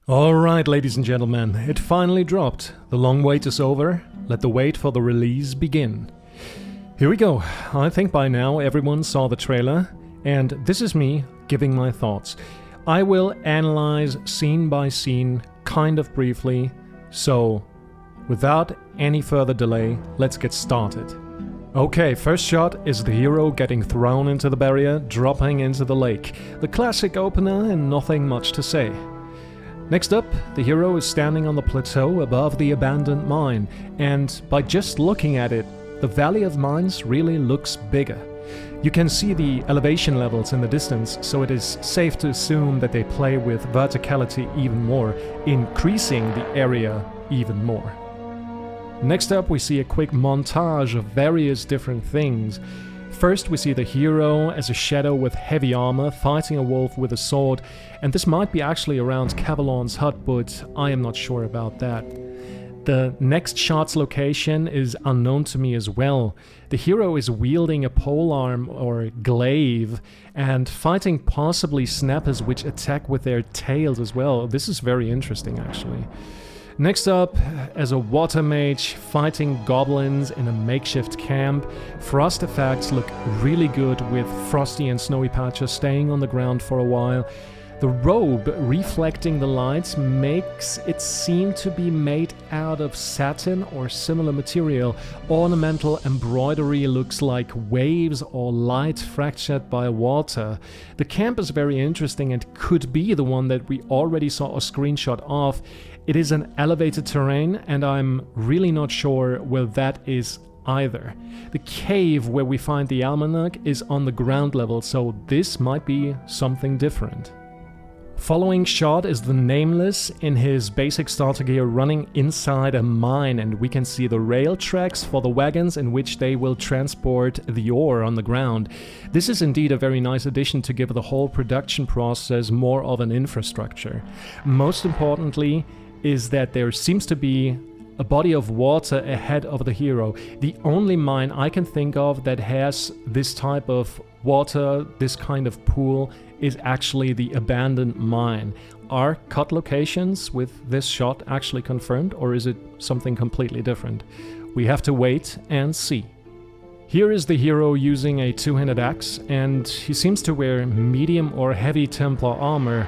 Alright, ladies and gentlemen, it finally dropped. The long wait is over. Let the wait for the release begin. Here we go. I think by now everyone saw the trailer, and this is me giving my thoughts. I will analyze scene by scene, kind of briefly, so without any further delay, let's get started. Okay, first shot is the hero getting thrown into the barrier, dropping into the lake. The classic opener and nothing much to say. Next up, the hero is standing on the plateau above the abandoned mine, and by just looking at it, the Valley of Mines really looks bigger. You can see the elevation levels in the distance, so it is safe to assume that they play with verticality even more, increasing the area even more. Next up, we see a quick montage of various different things. First, we see the hero as a shadow with heavy armor fighting a wolf with a sword, and this might be actually around Cavalon's hut, but I am not sure about that. The next shot's location is unknown to me as well. The hero is wielding a polearm or glaive and fighting possibly snappers which attack with their tails as well. This is very interesting actually. Next up, as a water mage fighting goblins in a makeshift camp, frost effects look really good with frosty and snowy patches staying on the ground for a while. The robe reflecting the lights makes it seem to be made out of satin or similar material. Ornamental embroidery looks like waves or light fractured by water. The camp is very interesting and could be the one that we already saw a screenshot of. It is an elevated terrain, and I'm really not sure where that is either. The cave where we find the almanac is on the ground level, so this might be something different. Following shot is the Nameless in his basic starter gear running inside a mine, and we can see the rail tracks for the wagons in which they will transport the ore on the ground. This is indeed a very nice addition to give the whole production process more of an infrastructure. Most importantly is that there seems to be a body of water ahead of the hero. The only mine I can think of that has this type of water, this kind of pool, is actually the abandoned mine. Are cut locations with this shot actually confirmed, or is it something completely different? We have to wait and see. Here is the hero using a two-handed axe, and he seems to wear medium or heavy Templar armor.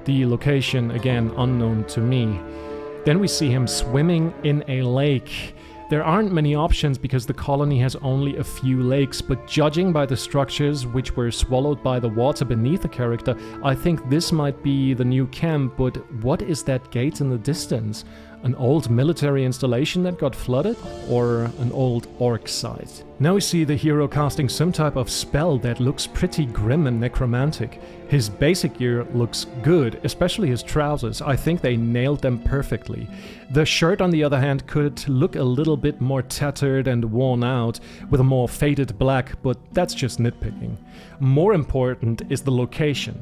The location, again, unknown to me. Then we see him swimming in a lake. There aren't many options because the colony has only a few lakes, but judging by the structures which were swallowed by the water beneath the character, I think this might be the new camp, but what is that gate in the distance? An old military installation that got flooded? Or an old orc site? Now we see the hero casting some type of spell that looks pretty grim and necromantic. His basic gear looks good, especially his trousers. I think they nailed them perfectly. The shirt, on the other hand, could look a little bit more tattered and worn out, with a more faded black, but that's just nitpicking. More important is the location.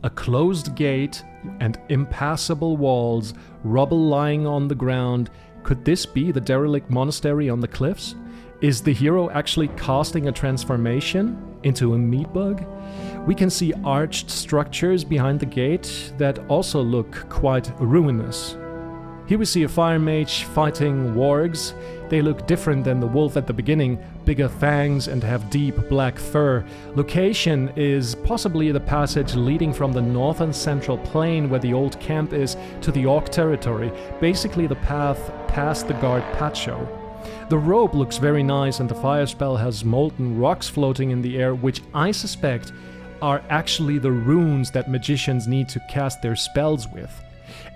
A closed gate and impassable walls, rubble lying on the ground. Could this be the derelict monastery on the cliffs? Is the hero actually casting a transformation into a meat bug? We can see arched structures behind the gate that also look quite ruinous. Here we see a fire mage fighting wargs. They look different than the wolf at the beginning, bigger fangs and have deep black fur. Location is possibly the passage leading from the northern central plain where the old camp is to the orc territory, basically the path past the guard Pacho. The robe looks very nice and the fire spell has molten rocks floating in the air, which I suspect are actually the runes that magicians need to cast their spells with.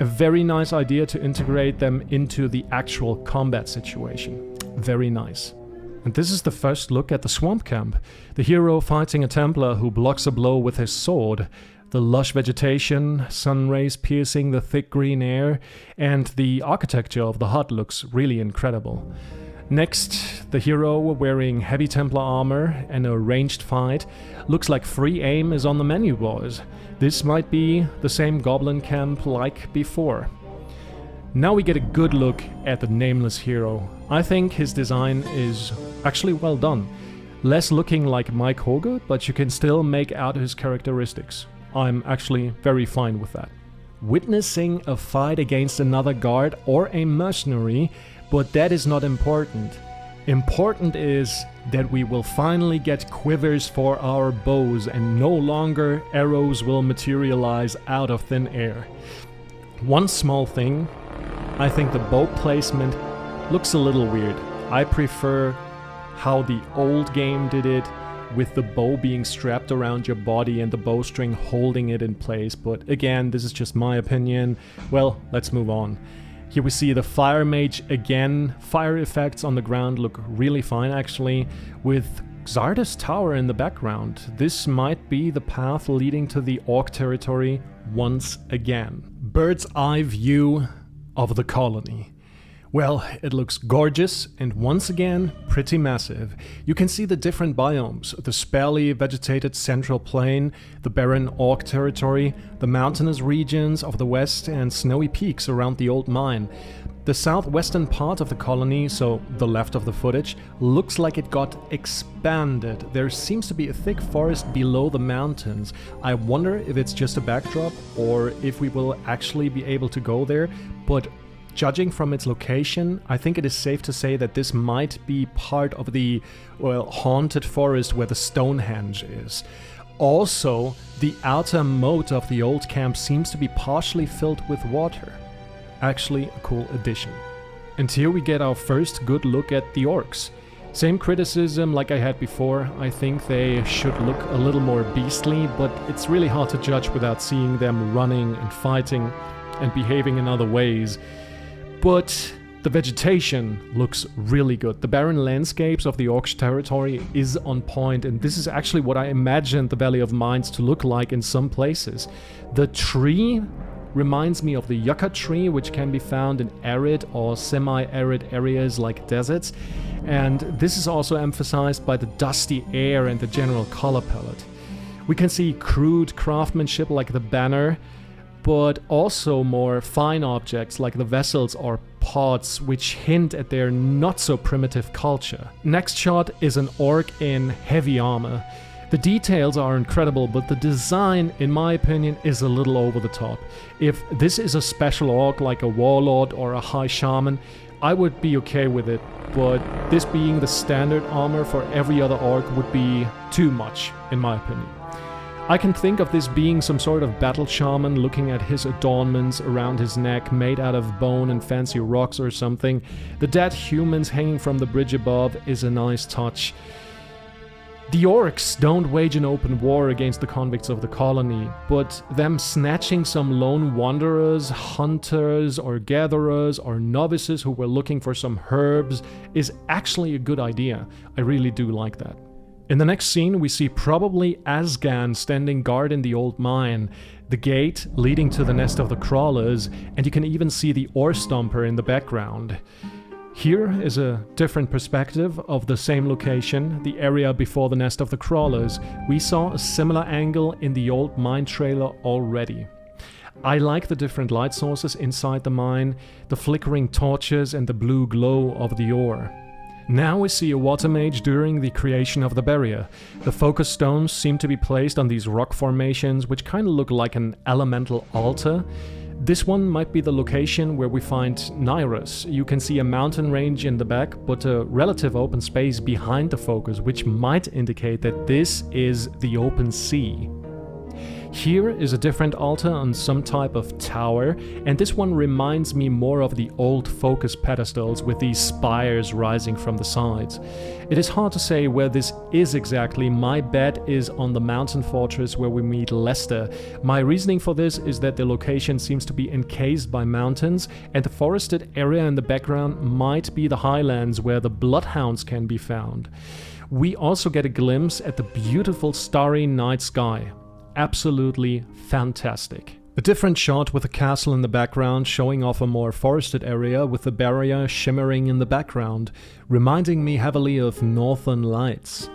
A very nice idea to integrate them into the actual combat situation. Very nice. And this is the first look at the swamp camp. The hero fighting a Templar who blocks a blow with his sword. The lush vegetation, sun rays piercing the thick green air, and the architecture of the hut looks really incredible. Next, the hero wearing heavy Templar armor and a ranged fight. Looks like free aim is on the menu, boys. This might be the same goblin camp like before. Now we get a good look at the Nameless hero. I think his design is actually well done. Less looking like Mike Hoge, but you can still make out his characteristics. I'm actually very fine with that. witnessing a fight against another guard or a mercenary, but that is not important. Important is that we will finally get quivers for our bows and no longer arrows will materialize out of thin air. One small thing, I think the bow placement looks a little weird. I prefer how the old game did it, with the bow being strapped around your body and the bowstring holding it in place, but again, this is just my opinion. Well, let's move on. Here we see the Fire Mage again. Fire effects on the ground look really fine actually, with Xardas Tower in the background. This might be the path leading to the Orc territory once again. Bird's eye view of the colony. Well, it looks gorgeous and once again pretty massive. You can see the different biomes, the sparely vegetated central plain, the barren orc territory, the mountainous regions of the west and snowy peaks around the old mine. The southwestern part of the colony, so the left of the footage, looks like it got expanded. There seems to be a thick forest below the mountains. I wonder if it's just a backdrop or if we will actually be able to go there, but judging from its location, I think it is safe to say that this might be part of the, well, haunted forest where the Stonehenge is. Also, the outer moat of the old camp seems to be partially filled with water. Actually, a cool addition. And here we get our first good look at the orcs. Same criticism like I had before. I think they should look a little more beastly, but it's really hard to judge without seeing them running and fighting and behaving in other ways. But the vegetation looks really good. The barren landscapes of the Orcs territory is on point, and this is actually what I imagined the Valley of Mines to look like in some places. The tree reminds me of the yucca tree, which can be found in arid or semi-arid areas like deserts, and this is also emphasized by the dusty air and the general color palette. We can see crude craftsmanship like the banner, but also more fine objects like the vessels or pots, which hint at their not-so-primitive culture. Next shot is an orc in heavy armor. The details are incredible, but the design, in my opinion, is a little over the top. If this is a special orc like a warlord or a high shaman, I would be okay with it, but this being the standard armor for every other orc would be too much, in my opinion. I can think of this being some sort of battle shaman looking at his adornments around his neck made out of bone and fancy rocks or something. The dead humans hanging from the bridge above is a nice touch. The orcs don't wage an open war against the convicts of the colony, but them snatching some lone wanderers, hunters or gatherers or novices who were looking for some herbs is actually a good idea. I really do like that. In the next scene, we see probably Asgan standing guard in the old mine, the gate leading to the nest of the crawlers, and you can even see the ore stomper in the background. Here is a different perspective of the same location, the area before the nest of the crawlers. We saw a similar angle in the old mine trailer already. I like the different light sources inside the mine, the flickering torches and the blue glow of the ore. Now we see a water mage during the creation of the barrier. The focus stones seem to be placed on these rock formations, which kind of look like an elemental altar. This one might be the location where we find Nyrus. You can see a mountain range in the back, but a relative open space behind the focus, which might indicate that this is the open sea. Here is a different altar on some type of tower, and this one reminds me more of the old focus pedestals with these spires rising from the sides. It is hard to say where this is exactly. My bet is on the mountain fortress where we meet Lester. My reasoning for this is that the location seems to be encased by mountains, and the forested area in the background might be the highlands where the bloodhounds can be found. We also get a glimpse at the beautiful starry night sky. Absolutely fantastic. A different shot with a castle in the background showing off a more forested area with the barrier shimmering in the background, reminding me heavily of Northern Lights.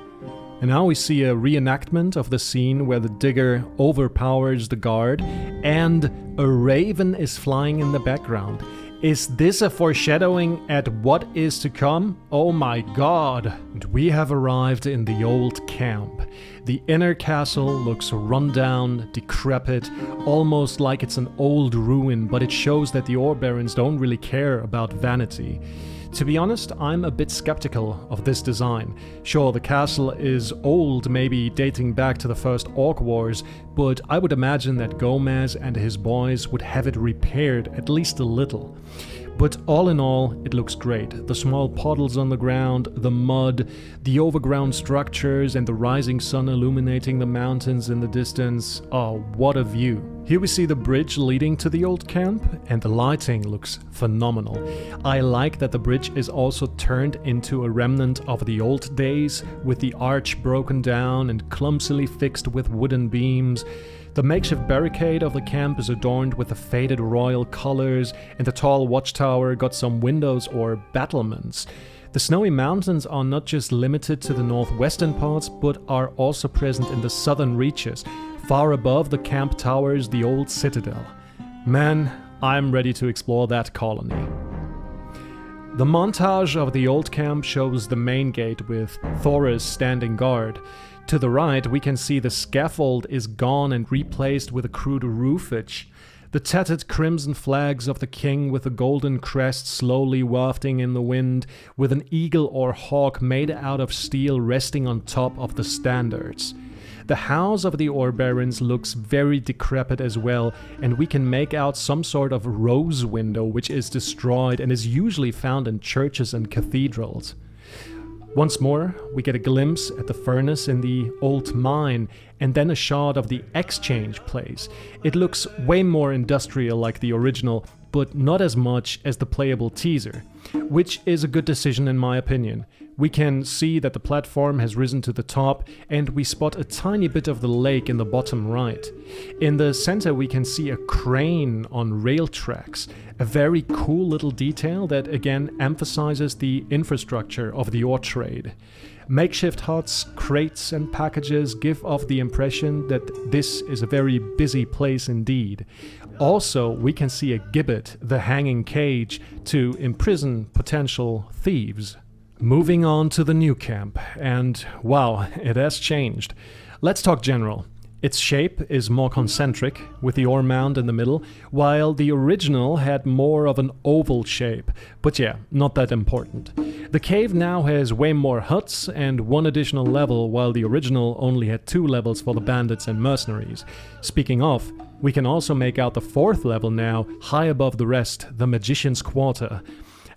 And now we see a reenactment of the scene where the digger overpowers the guard and a raven is flying in the background. Is this a foreshadowing at what is to come? Oh my god! And we have arrived in the old camp. The inner castle looks run down, decrepit, almost like it's an old ruin, but it shows that the Ore Barons don't really care about vanity. To be honest, I'm a bit skeptical of this design. Sure, the castle is old, maybe dating back to the first Orc Wars, but I would imagine that Gomez and his boys would have it repaired at least a little. But all in all, it looks great. The small puddles on the ground, the mud, the overground structures, and the rising sun illuminating the mountains in the distance. Oh, what a view. Here we see the bridge leading to the old camp, and the lighting looks phenomenal. I like that the bridge is also turned into a remnant of the old days, with the arch broken down and clumsily fixed with wooden beams. The makeshift barricade of the camp is adorned with the faded royal colors, and the tall watchtower got some windows or battlements. The snowy mountains are not just limited to the northwestern parts, but are also present in the southern reaches. Far above the camp towers the old citadel. Man, I'm ready to explore that colony. The montage of the old camp shows the main gate with Thoris standing guard. To the right, we can see the scaffold is gone and replaced with a crude roofage. The tattered crimson flags of the king with a golden crest slowly wafting in the wind, with an eagle or hawk made out of steel resting on top of the standards. The house of the Ore Barons looks very decrepit as well, and we can make out some sort of rose window which is destroyed and is usually found in churches and cathedrals. Once more, we get a glimpse at the furnace in the old mine, and then a shot of the exchange place. It looks way more industrial like the original, but not as much as the playable teaser, which is a good decision in my opinion. We can see that the platform has risen to the top, and we spot a tiny bit of the lake in the bottom right. In the center we can see a crane on rail tracks, a very cool little detail that again emphasizes the infrastructure of the ore trade. Makeshift huts, crates and packages give off the impression that this is a very busy place indeed. Also, we can see a gibbet, the hanging cage, to imprison potential thieves. Moving on to the new camp, and wow, it has changed. Let's talk general. Its shape is more concentric, with the ore mound in the middle, while the original had more of an oval shape, but yeah, not that important. The cave now has way more huts and one additional level, while the original only had 2 levels for the bandits and mercenaries. Speaking of, we can also make out the 4th level now, high above the rest, the Magician's Quarter.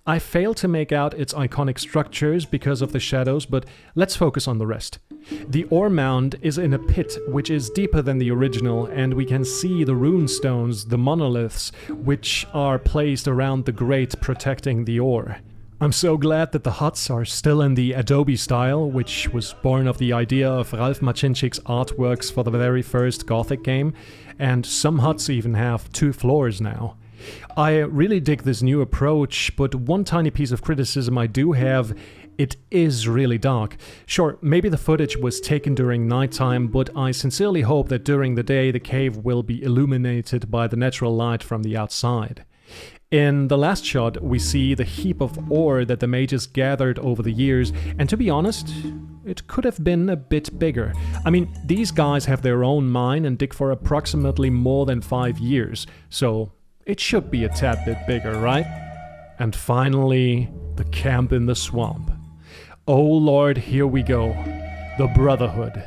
I failed to make out its iconic structures because of the shadows, but let's focus on the rest. The ore mound is in a pit which is deeper than the original, and we can see the rune stones, the monoliths, which are placed around the grate protecting the ore. I'm so glad that the huts are still in the Adobe style, which was born of the idea of Ralph Macinchik's artworks for the very first Gothic game, and some huts even have 2 floors now. I really dig this new approach, but one tiny piece of criticism I do have: it is really dark. Sure, maybe the footage was taken during nighttime, but I sincerely hope that during the day the cave will be illuminated by the natural light from the outside. In the last shot, we see the heap of ore that the mages gathered over the years, and to be honest, it could have been a bit bigger. I mean, these guys have their own mine and dig for approximately more than 5 years, so it should be a tad bit bigger, right? And finally, the camp in the swamp. Oh lord, here we go. The Brotherhood.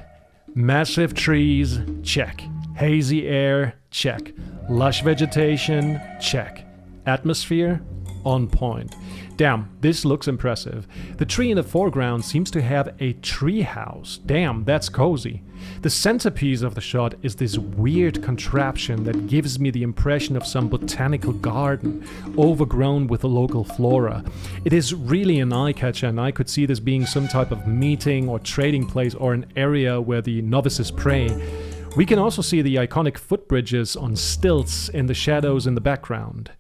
Massive trees, check. Hazy air, check. Lush vegetation, check. Atmosphere, on point. Damn, this looks impressive. The tree in the foreground seems to have a tree house. Damn, that's cozy. The centerpiece of the shot is this weird contraption that gives me the impression of some botanical garden, overgrown with the local flora. It is really an eye-catcher, and I could see this being some type of meeting or trading place or an area where the novices pray. We can also see the iconic footbridges on stilts in the shadows in the background.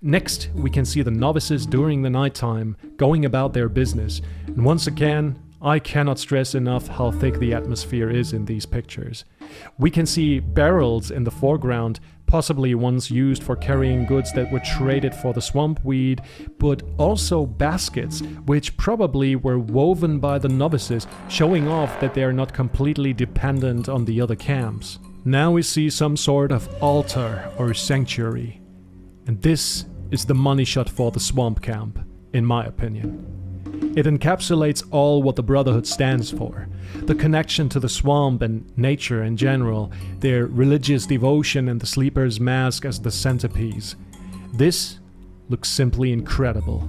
Next, we can see the novices during the nighttime, going about their business. And once again, I cannot stress enough how thick the atmosphere is in these pictures. We can see barrels in the foreground, possibly ones used for carrying goods that were traded for the swamp weed, but also baskets, which probably were woven by the novices, showing off that they are not completely dependent on the other camps. Now we see some sort of altar or sanctuary. And this is the money shot for the swamp camp, in my opinion. It encapsulates all what the Brotherhood stands for. The connection to the swamp and nature in general, their religious devotion and the Sleeper's Mask as the centerpiece. This looks simply incredible.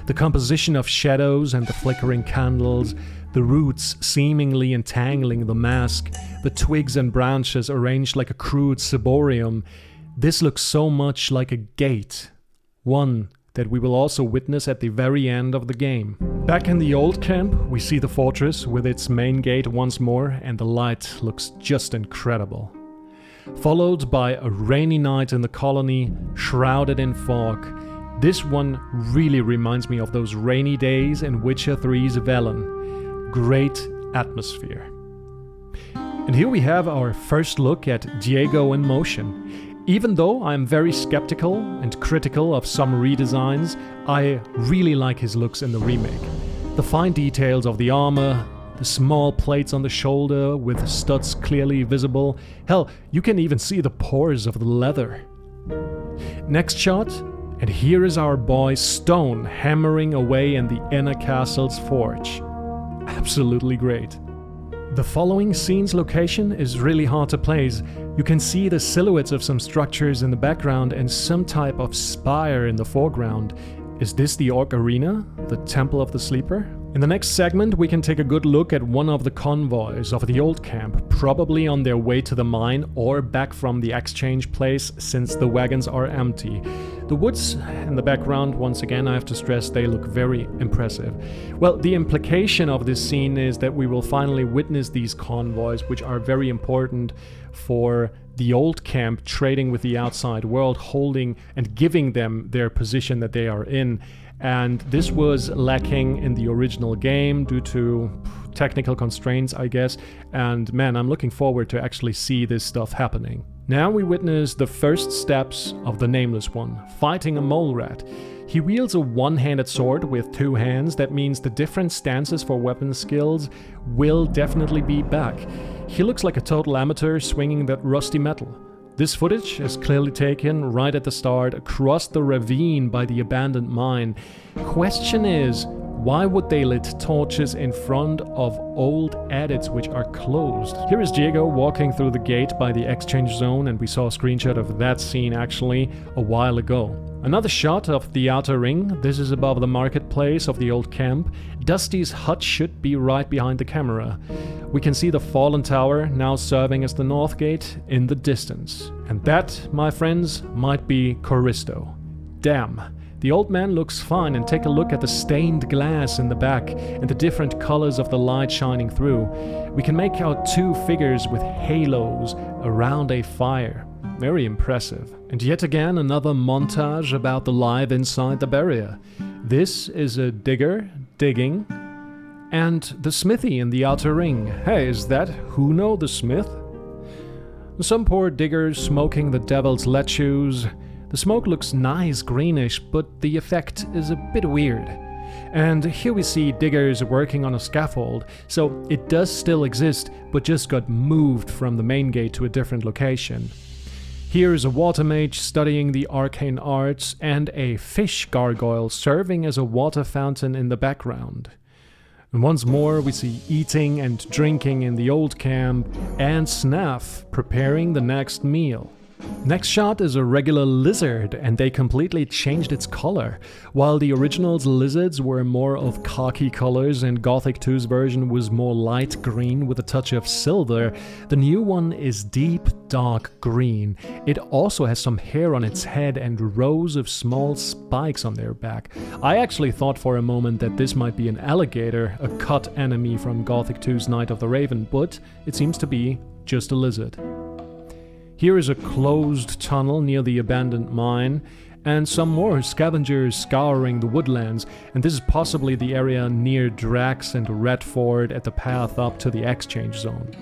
The composition of shadows and the flickering candles, the roots seemingly entangling the mask, the twigs and branches arranged like a crude ciborium. This looks so much like a gate. One that we will also witness at the very end of the game. Back in the old camp, we see the fortress with its main gate once more, and the light looks just incredible. Followed by a rainy night in the colony, shrouded in fog. This one really reminds me of those rainy days in Witcher 3's Velen. Great atmosphere. And here we have our first look at Diego in motion. Even though I'm very skeptical and critical of some redesigns, I really like his looks in the remake. The fine details of the armor, the small plates on the shoulder with studs clearly visible. Hell, you can even see the pores of the leather. Next shot, and here is our boy Stone hammering away in the inner castle's forge. Absolutely great. The following scene's location is really hard to place. You can see the silhouettes of some structures in the background and some type of spire in the foreground. Is this the Orc Arena? The Temple of the Sleeper? In the next segment, we can take a good look at one of the convoys of the old camp, probably on their way to the mine or back from the exchange place since the wagons are empty. The woods in the background, once again, I have to stress, they look very impressive. Well, the implication of this scene is that we will finally witness these convoys, which are very important for the old camp trading with the outside world, holding and giving them their position that they are in. And this was lacking in the original game due to technical constraints, I guess. And man, I'm looking forward to actually see this stuff happening. Now we witness the first steps of the Nameless One, fighting a mole rat. He wields a one-handed sword with two hands. That means the different stances for weapon skills will definitely be back. He looks like a total amateur swinging that rusty metal. This footage is clearly taken right at the start across the ravine by the abandoned mine. Question is, why would they lit torches in front of old adits which are closed? Here is Diego walking through the gate by the exchange zone, and we saw a screenshot of that scene actually a while ago. Another shot of the outer ring. This is above the marketplace of the old camp. Dusty's hut should be right behind the camera. We can see the fallen tower now serving as the north gate in the distance. And that, my friends, might be Choristo. Damn. The old man looks fine, and take a look at the stained glass in the back and the different colors of the light shining through. We can make out two figures with halos around a fire. Very impressive. And yet again another montage about the life inside the barrier. This is a digger digging, and the smithy in the outer ring. Hey, is that Huno the Smith? Some poor diggers smoking the devil's lettuce. The smoke looks nice greenish, but the effect is a bit weird. And here we see diggers working on a scaffold, so it does still exist, but just got moved from the main gate to a different location. Here is a water mage studying the arcane arts, and a fish gargoyle serving as a water fountain in the background. And once more we see eating and drinking in the old camp, and Snaff preparing the next meal. Next shot is a regular lizard, and they completely changed its color. While the original's lizards were more of khaki colors and Gothic 2's version was more light green with a touch of silver, the new one is deep dark green. It also has some hair on its head and rows of small spikes on their back. I actually thought for a moment that this might be an alligator, a cut enemy from Gothic 2's Night of the Raven, but it seems to be just a lizard. Here is a closed tunnel near the abandoned mine, and some more scavengers scouring the woodlands, and this is possibly the area near Drax and Redford at the path up to the exchange zone.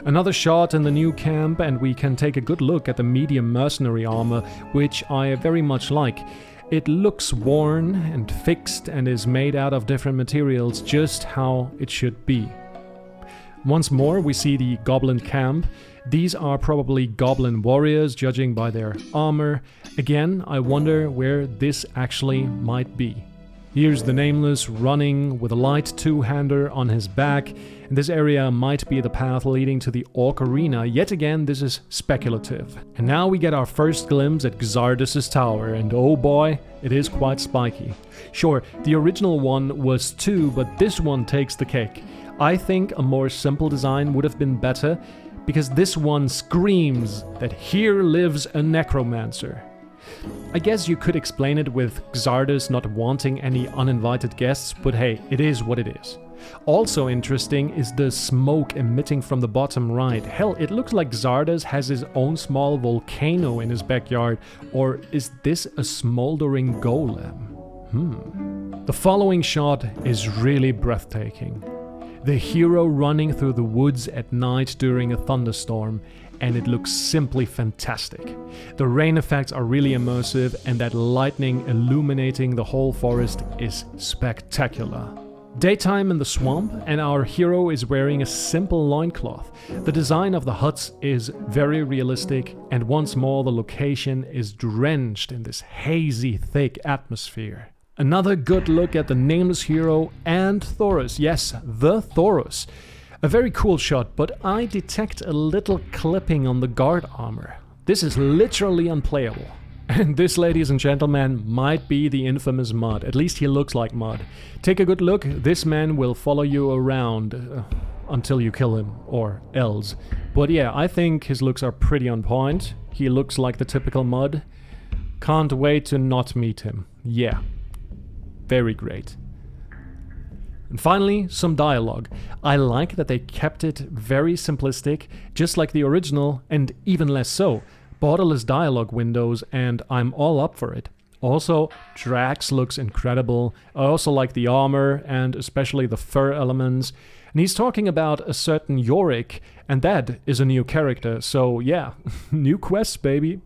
Another shot in the new camp and we can take a good look at the medium mercenary armor, which I very much like. It looks worn and fixed and is made out of different materials, just how it should be. Once more we see the goblin camp. These are probably goblin warriors, judging by their armor. Again, I wonder where this actually might be. Here's the Nameless running with a light two-hander on his back, and this area might be the path leading to the Orc Arena. Yet again, this is speculative. And now we get our first glimpse at Xardus' tower, and oh boy, it is quite spiky. Sure, the original one was too, but this one takes the cake. I think a more simple design would have been better, because this one screams that here lives a necromancer. I guess you could explain it with Xardus not wanting any uninvited guests, but hey, it is what it is. Also interesting is the smoke emitting from the bottom right. Hell, it looks like Xardus has his own small volcano in his backyard, or is this a smoldering golem? The following shot is really breathtaking. The hero running through the woods at night during a thunderstorm, and it looks simply fantastic. The rain effects are really immersive, and that lightning illuminating the whole forest is spectacular. Daytime in the swamp, and our hero is wearing a simple loincloth. The design of the huts is very realistic, and once more the location is drenched in this hazy, thick atmosphere. Another good look at the Nameless hero and Thoros. Yes, the Thoros. A very cool shot, but I detect a little clipping on the guard armor. This is literally unplayable. And this, ladies and gentlemen, might be the infamous Mud. At least he looks like Mud. Take a good look. This man will follow you around until you kill him, or else. But yeah, I think his looks are pretty on point. He looks like the typical Mud. Can't wait to not meet him. Yeah. Very great. And finally, some dialogue. I like that they kept it very simplistic, just like the original, and even less so. Borderless dialogue windows, and I'm all up for it. Also, Drax looks incredible. I also like the armor, and especially the fur elements. And he's talking about a certain Yorick, and that is a new character, so yeah, new quests, baby.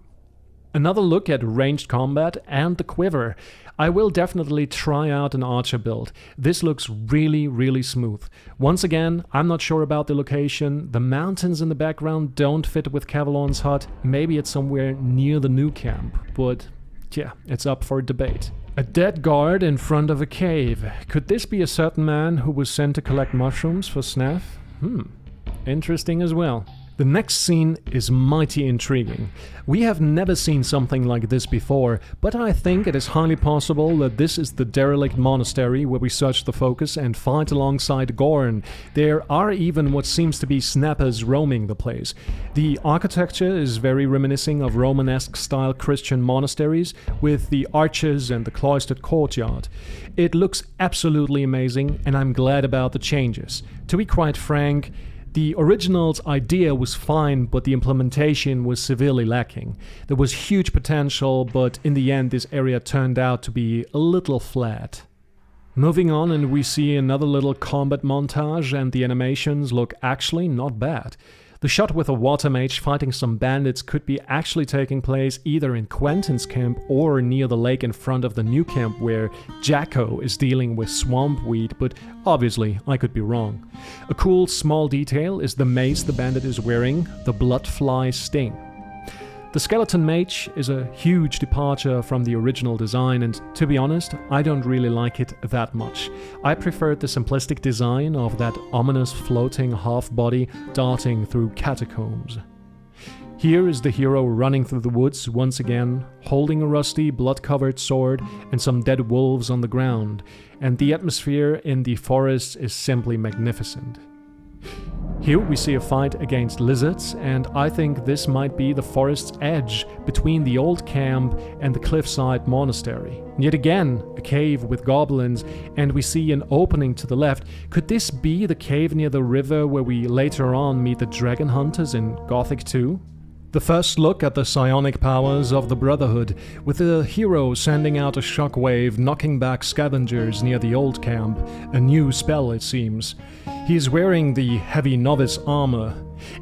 Another look at ranged combat and the quiver. I will definitely try out an archer build. This looks really, really smooth. Once again, I'm not sure about the location. The mountains in the background don't fit with Cavalon's hut. Maybe it's somewhere near the new camp, but yeah, it's up for debate. A dead guard in front of a cave. Could this be a certain man who was sent to collect mushrooms for Snaff? Interesting as well. The next scene is mighty intriguing. We have never seen something like this before, but I think it is highly possible that this is the derelict monastery where we search the focus and fight alongside Gorn. There are even what seems to be snappers roaming the place. The architecture is very reminiscent of Romanesque style Christian monasteries, with the arches and the cloistered courtyard. It looks absolutely amazing, and I'm glad about the changes. To be quite frank, the original's idea was fine, but the implementation was severely lacking. There was huge potential, but in the end this area turned out to be a little flat. Moving on, and we see another little combat montage, and the animations look actually not bad. The shot with a water mage fighting some bandits could be actually taking place either in Quentin's camp or near the lake in front of the new camp where Jacko is dealing with swamp weed, but obviously I could be wrong. A cool small detail is the mace the bandit is wearing, the bloodfly sting. The skeleton mage is a huge departure from the original design, and to be honest, I don't really like it that much. I preferred the simplistic design of that ominous floating half-body darting through catacombs. Here is the hero running through the woods once again, holding a rusty, blood-covered sword and some dead wolves on the ground, and the atmosphere in the forests is simply magnificent. Here we see a fight against lizards, and I think this might be the forest's edge between the old camp and the cliffside monastery. Yet again, a cave with goblins, and we see an opening to the left. Could this be the cave near the river where we later on meet the dragon hunters in Gothic 2? The first look at the psionic powers of the Brotherhood, with the hero sending out a shockwave knocking back scavengers near the old camp, a new spell it seems. He is wearing the heavy novice armor.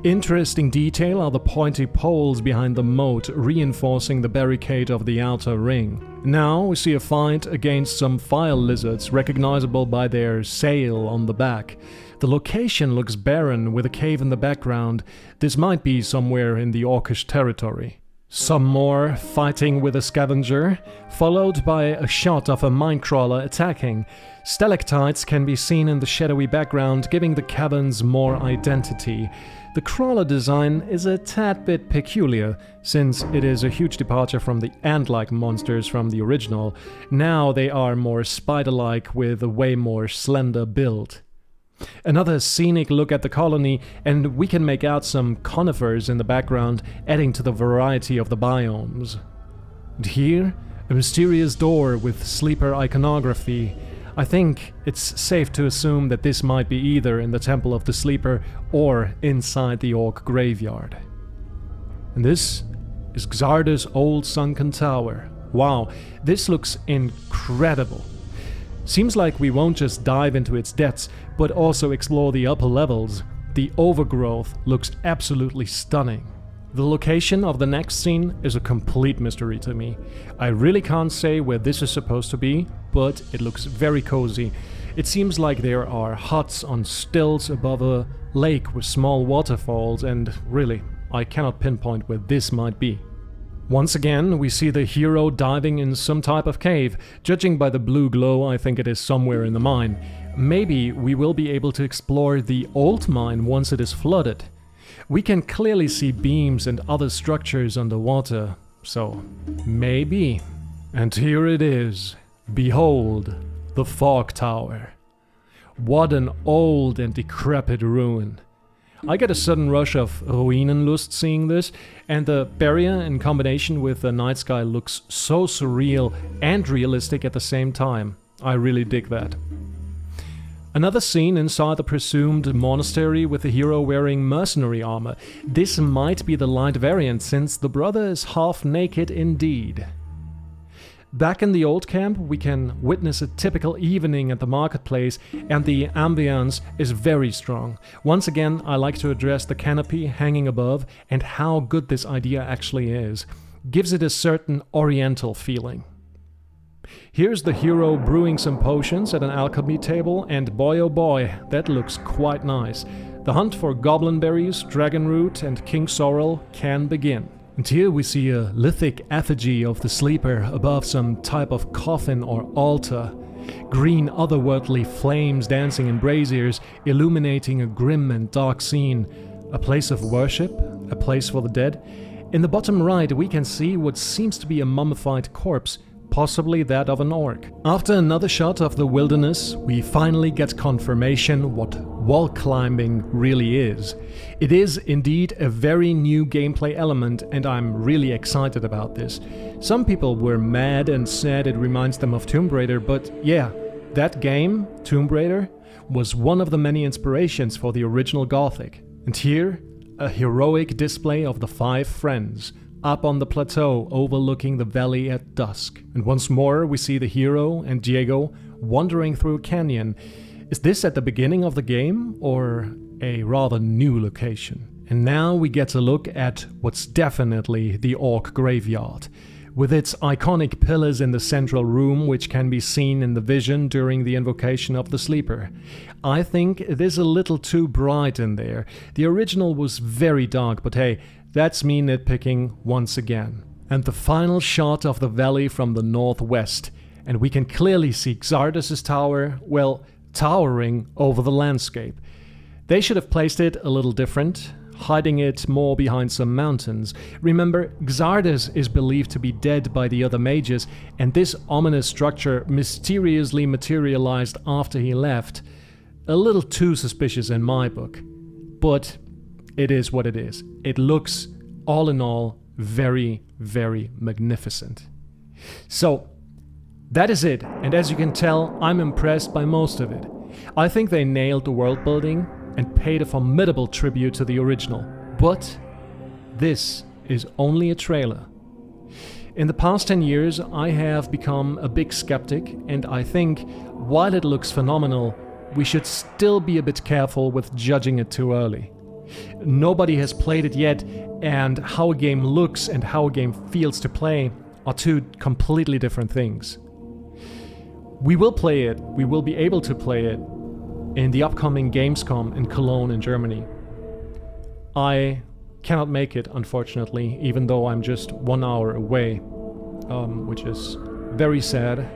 Interesting detail are the pointy poles behind the moat reinforcing the barricade of the outer ring. Now we see a fight against some fire lizards recognizable by their sail on the back. The location looks barren with a cave in the background. This might be somewhere in the orcish territory. Some more fighting with a scavenger, followed by a shot of a minecrawler attacking. Stalactites can be seen in the shadowy background, giving the caverns more identity. The crawler design is a tad bit peculiar, since it is a huge departure from the ant-like monsters from the original. Now they are more spider-like with a way more slender build. Another scenic look at the colony, and we can make out some conifers in the background, adding to the variety of the biomes. And here, a mysterious door with sleeper iconography. I think it's safe to assume that this might be either in the Temple of the Sleeper or inside the Orc graveyard. And this is Xarda's old sunken tower. Wow, this looks incredible. Seems like we won't just dive into its depths, but also explore the upper levels. The overgrowth looks absolutely stunning. The location of the next scene is a complete mystery to me. I really can't say where this is supposed to be, but it looks very cozy. It seems like there are huts on stilts above a lake with small waterfalls, and really, I cannot pinpoint where this might be. Once again, we see the hero diving in some type of cave. Judging by the blue glow, I think it is somewhere in the mine. Maybe we will be able to explore the old mine once it is flooded. We can clearly see beams and other structures underwater, so maybe. And here it is. Behold, the Fog Tower. What an old and decrepit ruin. I get a sudden rush of Ruinenlust seeing this, and the barrier in combination with the night sky looks so surreal and realistic at the same time. I really dig that. Another scene inside the presumed monastery with the hero wearing mercenary armor. This might be the light variant since the brother is half naked indeed. Back in the old camp, we can witness a typical evening at the marketplace, and the ambience is very strong. Once again, I like to address the canopy hanging above and how good this idea actually is. Gives it a certain oriental feeling. Here's the hero brewing some potions at an alchemy table, and boy oh boy, that looks quite nice. The hunt for goblin berries, dragon root, and king sorrel can begin. And here we see a lithic effigy of the sleeper above some type of coffin or altar. Green otherworldly flames dancing in braziers, illuminating a grim and dark scene. A place of worship, a place for the dead. In the bottom right we can see what seems to be a mummified corpse, possibly that of an orc. After another shot of the wilderness, we finally get confirmation what wall climbing really is. It is indeed a very new gameplay element, and I'm really excited about this. Some people were mad and said it reminds them of Tomb Raider, but yeah, that game, Tomb Raider, was one of the many inspirations for the original Gothic. And here, a heroic display of the 5 friends, up on the plateau overlooking the valley at dusk. And once more we see the hero and Diego wandering through a canyon. Is this at the beginning of the game or a rather new location? And now we get a look at what's definitely the orc graveyard, with its iconic pillars in the central room which can be seen in the vision during the invocation of the sleeper. I think it is a little too bright in there. The original was very dark, but hey, that's me nitpicking once again. And the final shot of the valley from the northwest, and we can clearly see Xardas' tower, well, towering over the landscape. They should have placed it a little different, hiding it more behind some mountains. Remember, Xardas is believed to be dead by the other mages, and this ominous structure mysteriously materialized after he left. A little too suspicious in my book. But it is what it is. It looks, all in all, very, very magnificent. So, that is it, and as you can tell, I'm impressed by most of it. I think they nailed the world building and paid a formidable tribute to the original. But this is only a trailer. In the past 10 years, I have become a big skeptic, and I think, while it looks phenomenal, we should still be a bit careful with judging it too early. Nobody has played it yet, and how a game looks and how a game feels to play are two completely different things. We will play it, we will be able to play it in the upcoming Gamescom in Cologne in Germany. I cannot make it, unfortunately, even though I'm just 1 hour away, which is very sad.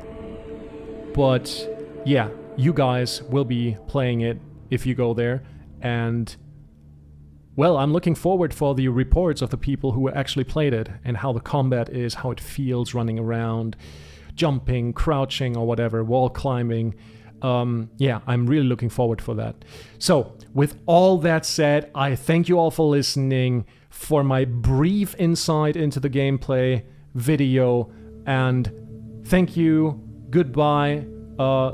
But yeah, you guys will be playing it if you go there, and well, I'm looking forward for the reports of the people who actually played it and how the combat is, how it feels running around, jumping, crouching or whatever, wall climbing. Yeah, I'm really looking forward for that. So, with all that said, I thank you all for listening, for my brief insight into the gameplay video, and thank you, goodbye,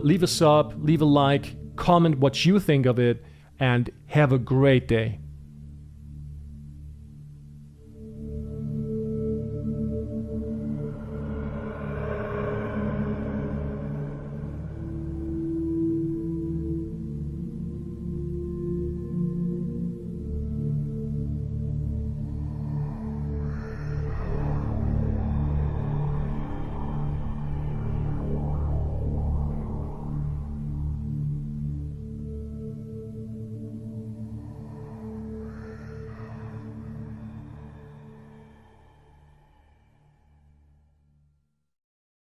leave a sub, leave a like, comment what you think of it, and have a great day.